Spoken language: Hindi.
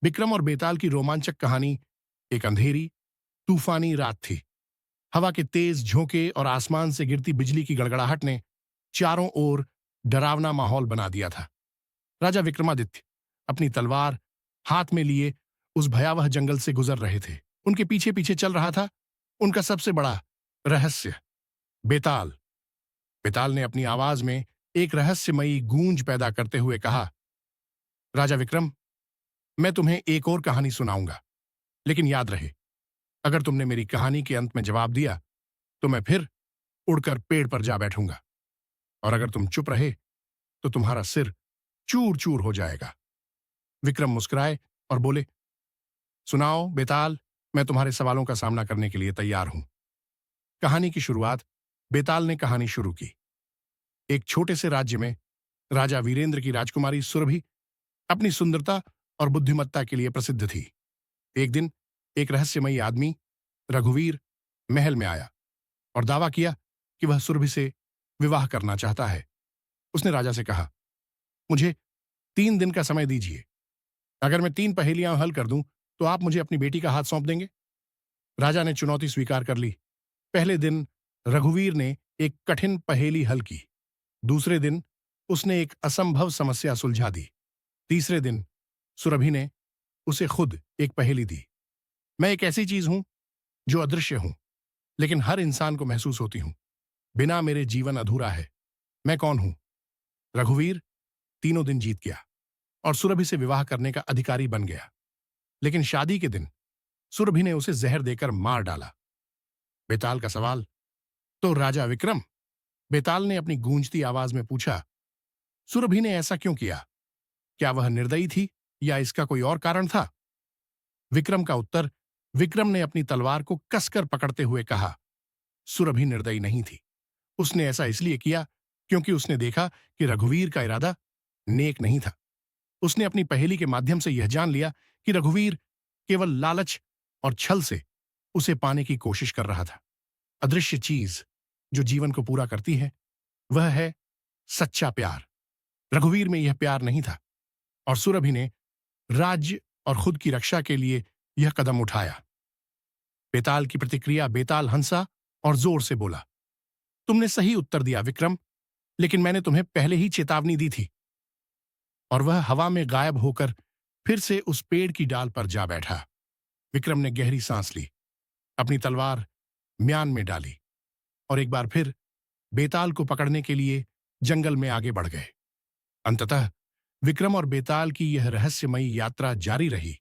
विक्रम और बेताल की रोमांचक कहानी एक अंधेरी, तूफानी रात थी। हवा के तेज झोंके और आसमान से गिरती बिजली की गड़गड़ाहट ने चारों ओर डरावना माहौल बना दिया था। राजा विक्रमादित्य अपनी तलवार हाथ में लिए उस भयावह जंगल से गुजर रहे थे। उनके पीछे पीछे चल रहा था उनका सबसे बड़ा रहस्य, बेताल। बेताल ने अपनी आवाज में एक रहस्यमयी गूंज पैदा करते हुए कहा, राजा विक्रम, मैं तुम्हें एक और कहानी सुनाऊंगा, लेकिन याद रहे, अगर तुमने मेरी कहानी के अंत में जवाब दिया तो मैं फिर उड़कर पेड़ पर जा बैठूंगा, और अगर तुम चुप रहे तो तुम्हारा सिर चूर चूर हो जाएगा। विक्रम मुस्कुराए और बोले, सुनाओ बेताल, मैं तुम्हारे सवालों का सामना करने के लिए तैयार हूं। कहानी की शुरुआत बेताल ने कहानी शुरू की। एक छोटे से राज्य में राजा वीरेंद्र की राजकुमारी सुरभि अपनी सुंदरता और बुद्धिमत्ता के लिए प्रसिद्ध थी। एक दिन एक रहस्यमयी आदमी रघुवीर महल में आया और दावा किया कि वह सुरभि से विवाह करना चाहता है। उसने राजा से कहा, मुझे 3 दिन का समय दीजिए। अगर मैं 3 पहेलियां हल कर दूं तो आप मुझे अपनी बेटी का हाथ सौंप देंगे। राजा ने चुनौती स्वीकार कर ली। पहले दिन रघुवीर ने एक कठिन पहेली हल की। दूसरे दिन उसने एक असंभव समस्या सुलझा दी। तीसरे दिन सुरभि ने उसे खुद एक पहेली दी। मैं एक ऐसी चीज हूं जो अदृश्य हूं, लेकिन हर इंसान को महसूस होती हूं। बिना मेरे जीवन अधूरा है। मैं कौन हूं? रघुवीर 3 दिन जीत गया और सुरभि से विवाह करने का अधिकारी बन गया। लेकिन शादी के दिन सुरभि ने उसे जहर देकर मार डाला। बेताल का सवाल, तो राजा विक्रम, बेताल ने अपनी गूंजती आवाज में पूछा, सुरभि ने ऐसा क्यों किया? क्या वह निर्दयी थी या इसका कोई और कारण था? विक्रम का उत्तर, विक्रम ने अपनी तलवार को कसकर पकड़ते हुए कहा, सुरभि निर्दयी नहीं थी। उसने ऐसा इसलिए किया क्योंकि उसने देखा कि रघुवीर का इरादा नेक नहीं था। उसने अपनी पहेली के माध्यम से यह जान लिया कि रघुवीर केवल लालच और छल से उसे पाने की कोशिश कर रहा था। अदृश्य चीज जो जीवन को पूरा करती है वह है सच्चा प्यार। रघुवीर में यह प्यार नहीं था और सुरभि ने राज्य और खुद की रक्षा के लिए यह कदम उठाया। बेताल की प्रतिक्रिया, बेताल हंसा और जोर से बोला, तुमने सही उत्तर दिया विक्रम, लेकिन मैंने तुम्हें पहले ही चेतावनी दी थी। और वह हवा में गायब होकर फिर से उस पेड़ की डाल पर जा बैठा। विक्रम ने गहरी सांस ली, अपनी तलवार म्यान में डाली और एक बार फिर बेताल को पकड़ने के लिए जंगल में आगे बढ़ गए। अंततः विक्रम और बेताल की यह रहस्यमयी यात्रा जारी रही।